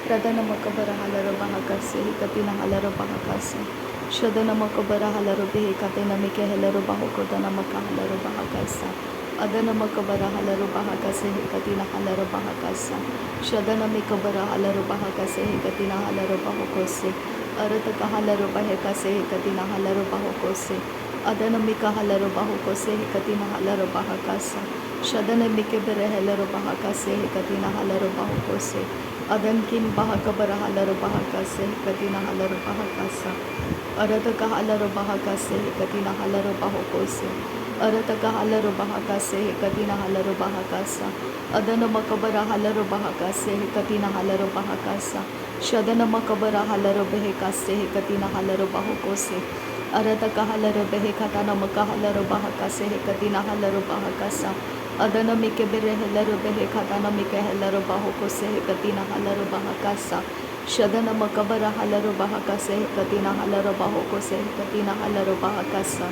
Radana makabara halaro bahakase katina halaro bahakasa. Shadana makabara halaro behe katena mike halaro bahokodana makahalaro bahakasa. Adana makabara halaro bahakase katina halaro bahakasa. Shadana mikabara halaro bahakase katina halaro bahokose. Arata kahalaro bahakase katina halaro bahokose. Adana mika halaro bahokose katina halaro bahakasa. Shadana mikabara halaro bahakase katina halaro bahokose. Adankin bahakabara halaro bahakase katina halaro bahakasa. Arataka halaro bahakase katina halaro bahokose. Arataka halaro bahakase katina halaro bahakasa. Adana makabara halaro bahakase katina halaro bahakasa. Shadana makabara halaro behekase katina halaro bahokose. Arataka halaro behekatana makahalaro bahakase katina halaro bahakasa. Adana mike bere helaro behe katana mike helaro bahokose katina halaro bahakasa. Shadana makabara halaro bahakase katina halaro bahokose katina halaro bahakasa.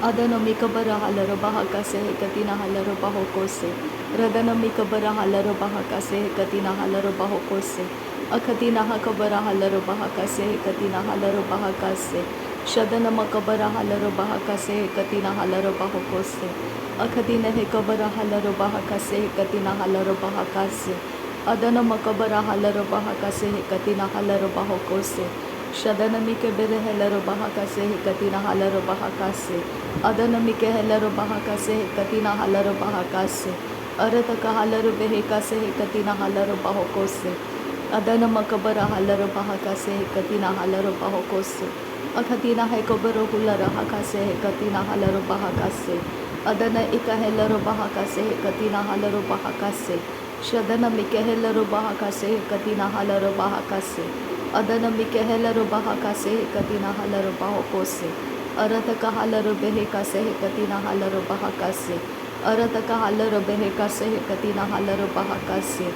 Adana mikabara halaro bahakase katina halaro bahokose. Radana mikabara halaro bahakase katina halaro bahokose. Akatina hakabara halaro bahakase katina halaro bahakase. Shadana makabara halaro bahakase katina halaro bahokose. Akatina hekabara halaro bahakase katina halaro bahakase. Adana makabara halaro bahakase katina halaro bahokose. Shadana mike bere helaro bahakase katina halaro bahakase. Adana mike helaro bahakase katina halaro bahakase. Arataka halaro behekase katina halaro bahokose. Adana makabara halaro bahakase katina halaro bahokose. Akatina hekabaro hulara hakase katina halaro bahakase. Adana ikahelaro bahakase katina halaro bahakase. Shadana mikehelaro bahakase katina halaro bahakase. Adana mikehelaro bahakase katina halaro bahokose. Arataka halaro behekase katina halaro bahakase. Arataka halaro behekase katina halaro bahakase.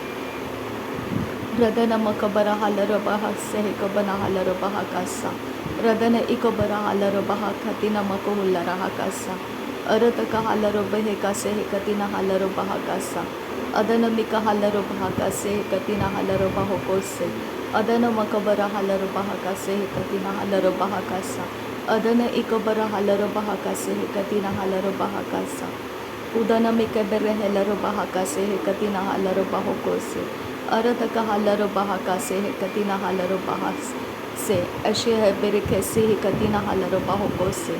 Radana makabara halaro bahakase kabana halaro bahakasa. Radana ikabara halaro bahakatina makohulara hakasa. Arataka halaro behekase katina halaro bahakasa. Adana mika halaro bahakase katina halaro bahokose. Adana makabara halaro bahakase katina halaro bahakasa. Adana ikabara halaro bahakase katina halaro bahakasa. Udana mikabere halaro bahakase katina halaro bahokose. Arataka halaro bahakase katina halaro bahase. Ashe berekese katina halaro bahokose.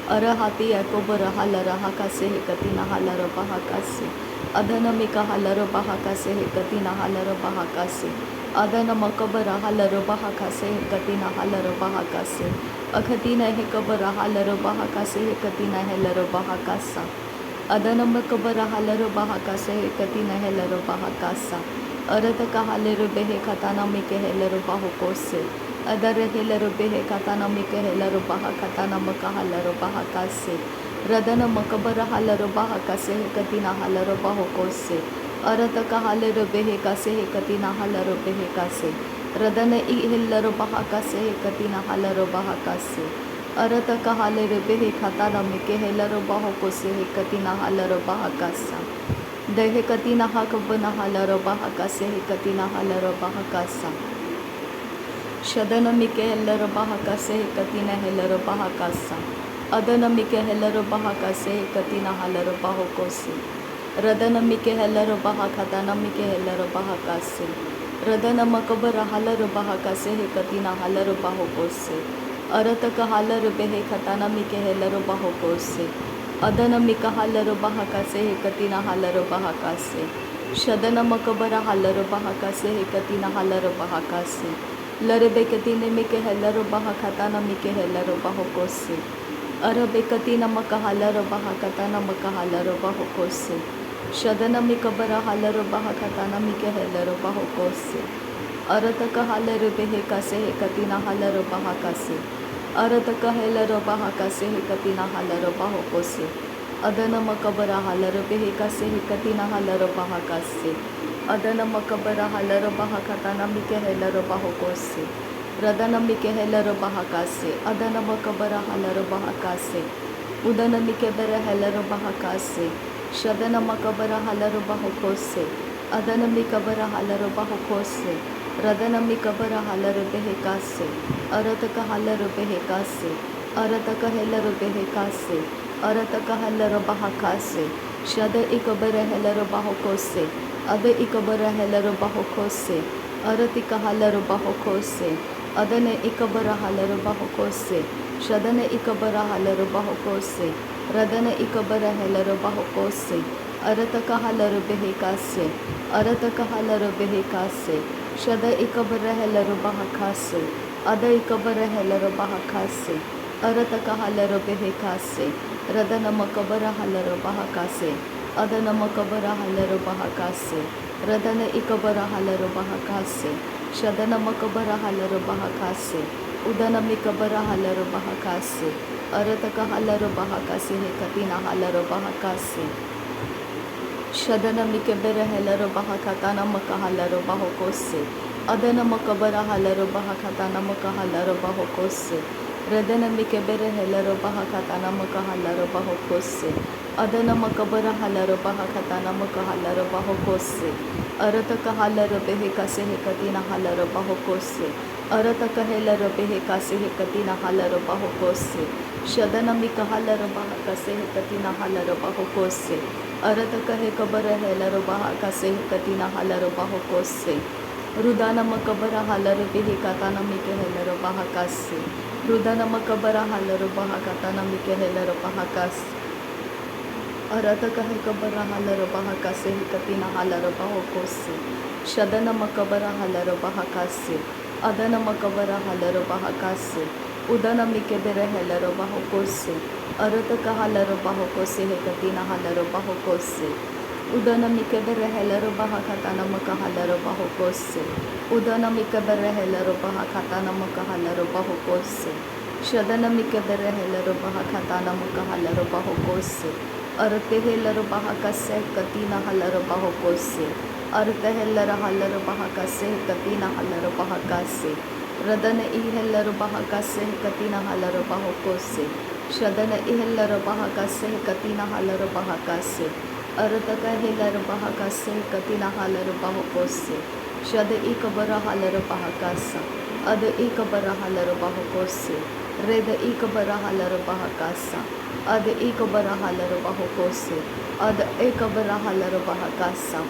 Arahati yakobara halara hakase katina halara bahakase. Adana mika halara bahakase katina halara bahakase. Adana makabara halara bahakase katina halara bahakase. Akatina hekabara halara bahakase katina halara bahakasa. Adana makabara halara bahakase katina halara bahakasa. Arataka halara behe katana mike halara bahokose. Adare helaro behe katana mike helaro baha katana maka halaro baha kase. Radana makabara halaro baha kase katina halaro bahokose. Arataka halaro behe kase katina halaro behe kase. Radana I helaro baha kase katina halaro baha kase. Arataka halaro behe katana mike helaro bahokose katina halaro baha kasa. Dehe katina hakabana halaro baha kase katina halaro baha kasa. Shadana mike helaro bahakase katina helaro bahakasa. Adana mike helaro bahakase katina halaro bahokose. Radana mike helaro bahakatana mike helaro bahakase. Radana makabara halaro bahakase katina halaro bahokose. Arataka halaro behe katana mike helaro bahokose. Adana mika halaro bahakase katina halaro bahakase. Shadana makabara halaro bahakase katina halaro bahakase. Larabekatine mike helaro bahakatana mike helaro bahokose. Arabekatina makahalaro bahakatana makahalaro bahokose. Shadana mikabara halaro bahakatana mike helaro bahokose. Arataka halaro behekase katina halaro bahakase. Arataka helaro bahakase katina halaro bahokose. Adana makabara halaro behekase katina halaro bahakase. Adana makabara halaro bahakatana mike helaro bahokose. Radana mike helaro bahakase. Adana makabara halaro bahakase. Udana mike bere helaro bahakase. Shadana makabara halaro bahokose. Adanami kabara halaro bahokose. Radanami kabara halaro behekase. Arataka halaro behekase. Arataka helaro behekase. Arataka halaro bahakase. Shada ikabara helaro bahokose. Ada ikabara helaro bahokose. Aratika halaro bahokose. Adane ikabara halaro bahokose. Shadane ikabara halaro bahokose. Radane ikabara helaro bahokose. Arataka halaro behekase. Arataka halaro behekase. Shada ikabara helaro bahakase. Ada ikabara helaro bahakase. Arataka halaro behekase. Radana makabara halaro bahakase. Adana makabara halaro bahakase. Radana ikabara halaro bahakase. Shadana makabara halaro bahakase. Udana mikabara halaro bahakase. Arataka halaro bahakase hekatina halaro bahakase. Shadana mikabara halaro bahakatana makahalaro bahokose. Adana makabara halaro bahakatana makahalaro bahokose. Radana mikabara halaro bahakatana makahalaro bahokose. Adana makabara halaro bahakatana makahalaro bahokose. Arataka halaro behekase hekatina halaro bahokose. Arataka helaro behekase hekatina halaro bahokose. Shadana mikahalaro bahakase hekatina halaro bahokose. Arataka hekabara helaro bahakase hekatina halaro bahokose. Rudana makabara halaro behekatana mikahelaro bahakase. Rudana makabara halaro bahakatana mikahelaro bahakase. Arataka hekabara halaro bahakase hekatina halaro bahokose. Shadana makabara halaro bahakase. Adana makabara halaro bahakase. Udana mikebere halaro bahokose. Arataka halaro bahokose hekatina halaro bahokose. Udana mikebere helaro bahakatana makahalaro bahokose. Udana mikebere helaro bahakatana makahalaro bahokose. Shadana mikebere helaro bahakatana makahalaro bahokose. Arate helaro bahakase katina halaro bahokose. Arate helaro halaro bahakase katina halaro bahakase. Radana ihellaro bahakase katina halaro bahokose. Shadana ihellaro bahakase katina halaro bahakase. Arataka helaro bahakase katina halaro bahokose. Shada ikabara halaro bahakasa. Ada ikabara halaro bahokose. Reda ikabara halaro bahakasa. Ada ikabara halaro bahokose. Ada ikabara halaro bahakasa.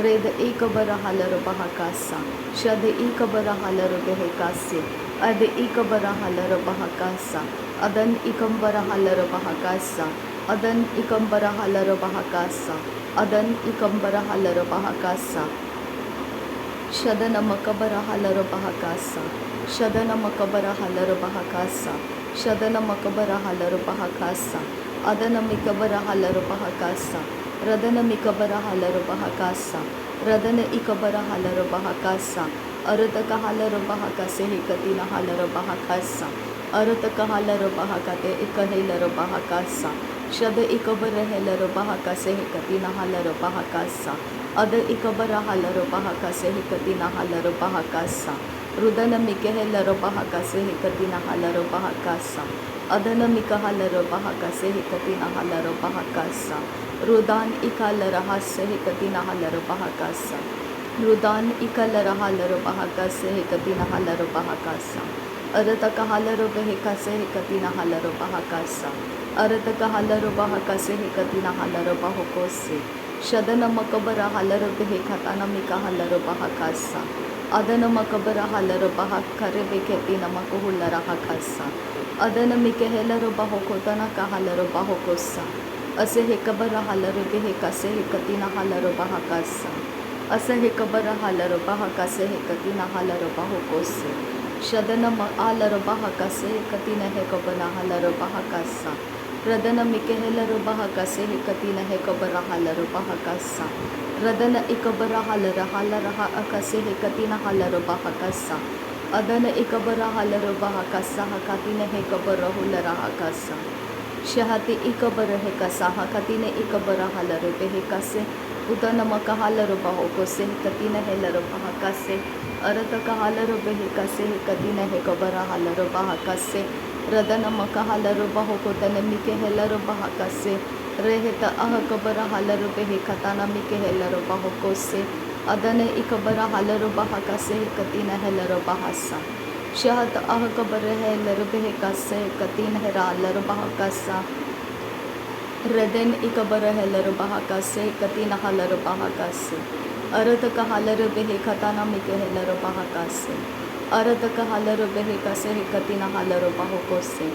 Reda ikabara halaro bahakasa. Shada ikabara halaro behekase. Ada ikabara halaro bahakasa. Adan ikambara halaro bahakasa. Adan ikambara halaro bahakasa. Adan ikambara halaro bahakasa. Shadana makabara halaro bahakasa. Shadana makabara halaro bahakasa. Shadana makabara halaro bahakasa. Adana mikabara halaro bahakasa. Radana mikabara halaro bahakasa. Radana ikabara halaro bahakasa. Arataka halaro bahakase hekatina halaro bahakasa. Arataka halaro bahakate ikahilaro bahakasa. Shada ikabara helaro bahakase hekatina halaro bahakasa. Ada ikabara halaro bahakase hekatina halaro bahakasa. Rudana mikehelaro bahakase hekatina halaro bahakasa. Adana mikahalaro bahakase hekatina halaro bahakasa. Rudan ikalara hase hekatina halaro bahakasa. Rudan ikalara halaro bahakase hekatina halaro bahakasa. Arataka halaro behekase hekatina halaro bahakasa. Arataka halaro bahakase hekatina halaro bahokose. Shadana makabara halaro behekatana mika halaro bahakasa. Adana makabara halaro bahakare beketina makuhulara hakasa. Adana mikehelaro bahokotana kahalaro bahokosa. Ase hekabara halaro behekase hekatina halaro bahakasa. Ase hekabara halaro bahakase hekatina halaro bahokose. Shadana alaro bahakase hekatina hekabana halaro bahakasa. Radana mikehelaro bahakase hekatina hekabara halaro bahakasa. Radana ikabara halara halaraha akase hekatina halaro bahakasa. Adana ikabara halaro bahakasa hakatina hekabara hulara hakasa. Shahati ikabara hekasa hakatina ikabara halaro behekase. Udana makahalaro bahokose hekatina helaro bahakase. Arataka halaro behekase hekatina hekabara halaro bahakase. Radana makahalaro bahokotana mikehelaro bahakase. Reheta ahakabara halaro behekatana mikehelaro bahokose. अदन इकबरा hauler बहाकासे कतीन हेलर Bahasa शहत अह cover है लर बेह कासे कतीन हेरालर बहाकासा रदन इकबर हेलर बहाकासे कतीन हालर बहाकासे अरत का हालर बेह खताना मिके हेलर बहाकासे अरत का हालर बेह कासे कतीन हालर बहाकोसे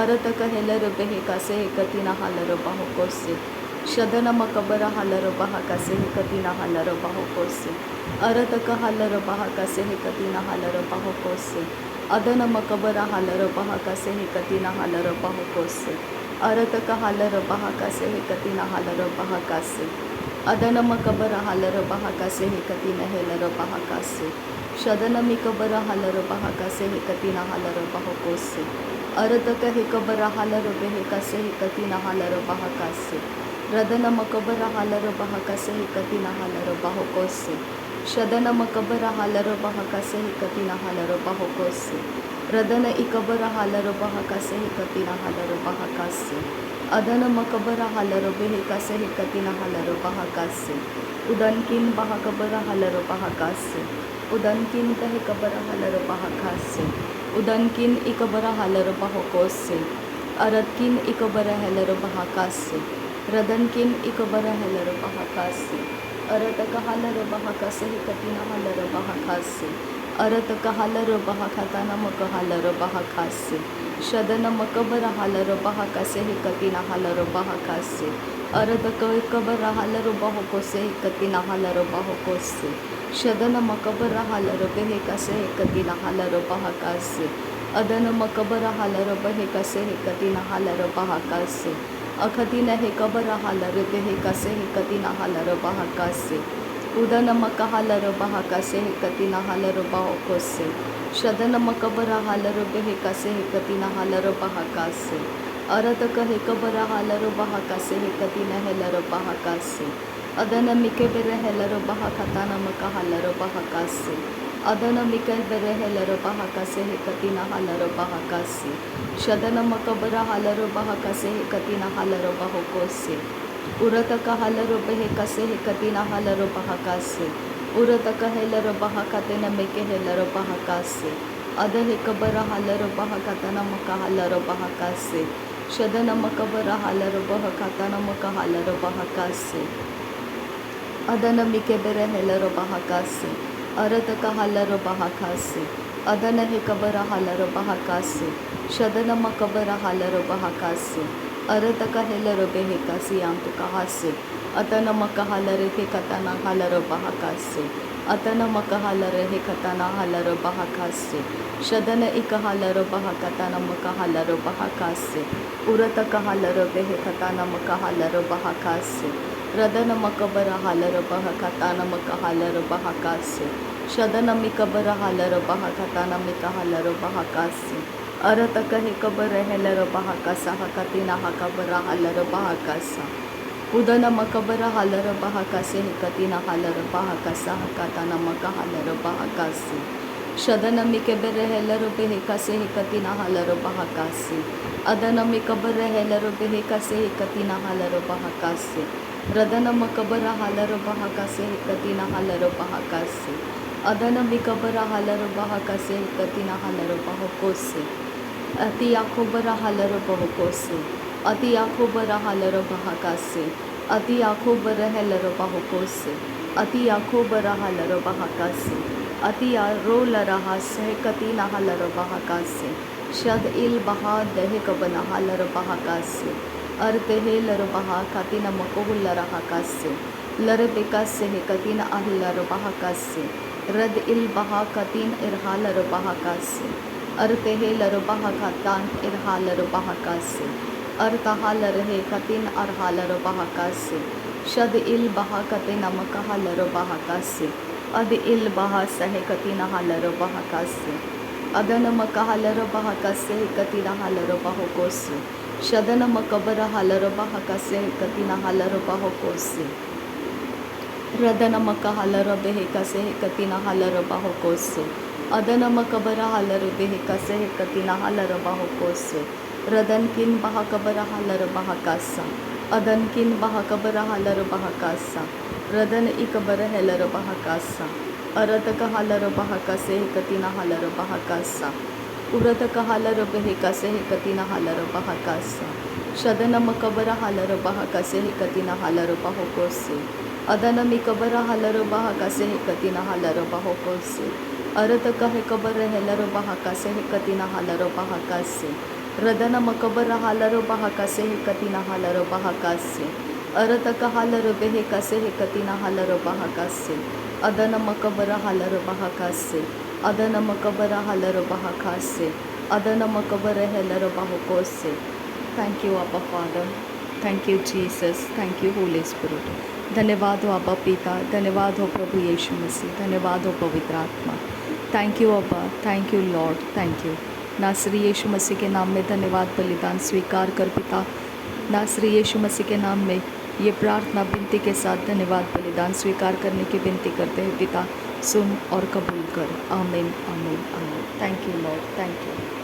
अरत का हेलर बेह कासे कतीन हालर बहाकोसे शदन मकबर हालर बहाकासे कतीन हालर बहाकोसे अरत का हालर बहाकासे कतीन हालर बहाकोसे अदन मकबर हालर बहाकासे कतीन हालर बहाकोसे अरत का हालर बहाकासे कतीन हालर बहाकासे अदन मकबर हालर बहाकासे कतीन हेलर बहाकासे शदन मिकबर हालर बहाकासे कतीन हालर बहाकोसे अरत का कबर हालर बेहकासे कतीन हालर बहाकासे रदन मकबर हालर बहाकासे कतीन हालर बहाकोसे शदन मकबर हालर बहाकासे कतीन हालर बहाकोसे रदन इकबर हालर बहाकासे कतीन हालर बहाकासे अदन मकबर हालर बेहकासे कतीन हालर बहाकासे उदनकिन बहाकबर हालर बहाकासे उदनकिन कह कबर हालर बहाकासे उदनकिन इकबर हालर बहाकोसे अरदकिन इकबर हेलर बहाकासे रदनकिन इकबर हेलर बहाकासे अरत कहालर बहाकासे कतीन हालर बहाकासे अरत कहालर बहाकाताना मकहालर बहाकासे शदन मकबर हालर बहाकासे कतीन हालर बहाकासे अरत कबर हालर बहाकोसे कतीन हालर बहाकोसे शदन मकबर हालर बेहकासे कतीन हालर बहाकासे अदन मकबर हालर बेहकासे कतीन हालर बहाकासे अखतीन हे कबर हालर बेहकासे कतीन हालर बहाकासे उदन मकहालर बहाकासे कतीन हालर बहाकोसे शदन मकबर हालर बेहकासे कतीन हालर बहाकासे अरत कहे कबर हालर बहाकासे कतीन हेलर बहाकासे अदन मिके बेर हेलर बहाकातान मकहालर बहाकासे अदन मिके बेर हेलर बहाकासे कतीन हालर बहाकासे शदन मकबर हालर बहाकासे कतीन हालर बहाकोसे उरत कहालर बेहकासे कतीन हालर बहाकासे उरत कहेलर बहाकातेन मेके हेलर बहाकासे अद हे कबर हालर बहाकातान मकहालर बहाकासे शदन मकबर हालर बहाकातान मकहालर बहाकासे अदन मिके बेर हेलर बहाकासे अरत कहालर बहाकासे अदन हे कबर हालर बहाकासे शदन मकबर हालर बहाकासे अरत कहेलर बेहकासे यांतु कहासे अतन मकहालर हे कताना हालर बहाकासे अतन मकहालर हे कताना हालर बहाकासे शदन इक हालर बहाकाताना मकहालर बहाकासे उरत कहालर बेह कताना मकहालर बहाकासे रदन मकबर हालर बहाकातान मकहालर बहाकासे शदन मिकबर हालर बहाकातान मिकहालर बहाकासे अरत कहे कबर हेलर बहाकासा हकतीन हकबर हालर बहाकासा उदन मकबर हालर बहाकासे कतीन हालर बहाकासा हकातान मकहालर बहाकासे शदन मिकबर हेलर बेहकासे कतीन हालर बहाकासे अदन मिकबर हेलर बेहकासे कतीन हालर बहाकासे रदन मकबर हालर बहाकासे कतीन हालर बहाकासे अदन मिकबर हालर बहाकासे कतीन हालर बहाकोसे अति आखोबर हालर बहाकोसे अति आखोबर हालर बहाकासे अति आखोबर हेलर बहाकोसे अति आखोबर हालर बहाकासे अति रोलर हासे कतीन हालर बहाकासे शद इल बहा दह कबन हालर बहाकासे अर्ते हे लर बहा कतीन मकोहुलर हाकासे लर बेकासे हे कतीन अहलर बहाकासे रद इल बहा कतीन इरहालर बहाकासे अर्ते हे लर बहा कतान इरहालर बहाकासे अर्तहालर हे कतीन अरहालर बहाकासे शद इल बहा कतीन मकहालर बहाकासे अद इल बहा सह कतीन हालर बहाकासे अदन मकहालर बहाकासे कतीन हालर बहाकोसे शदन मकबर हालर बहाकासे कतीन हालर बहाकोसे रदन मकहालर बेहकासे कतीन हालर बहाकोसे अदन मकबर हालर बेहकासे कतीन हालर बहाकोसे रदन किन बहाकबर हालर बहाकासा अदन किन बहाकबर हालर बहाकासा रदन इकबर हेलर बहाकासा अरत कहालर बहाकासे कतिना हालर बहाकासा उरत कहालर बहेकासे कतिना हालर बहाकासा शदन मकबर हालर बहाकासे कतिना हालर बहोकोसे अदन मिकबर हालर बहाकासे कतिना हालर बहोकोसे अरत कह कबर हेलर बहाकासे कतिना हालर बहाकासे रदन मकबर हालर बहाकासे कतिना हालर बहाकासे अरत कहालर बहेकासे कतिना हालर बहाकासे अदन मकबर हालर बहाकासे अदन मकबर हालर बहाकासे अदन मकबर हेलर बहोकोसे। थैंक यू अब्बा father, thank you Jesus, thank you holy spirit. धन्यवाद हो अब्बा पिता, धन्यवाद हो प्रभु यीशु मसीह, धन्यवाद हो पवित्र आत्मा। थैंक यू अब्बा, thank you Lord, thank you. नासरी यीशु मसीह के नाम में धन्यवाद बलिदान स्वीकार कर पिता। नासरी यीशु मसीह के नाम में ये प्रार्थना विनती के साथ धन्यवाद बलिदान स्वीकार करने की विनती करते हैं पिता, सुन और कबूल कर। आमीन आमीन आमीन। Thank you Lord, thank you.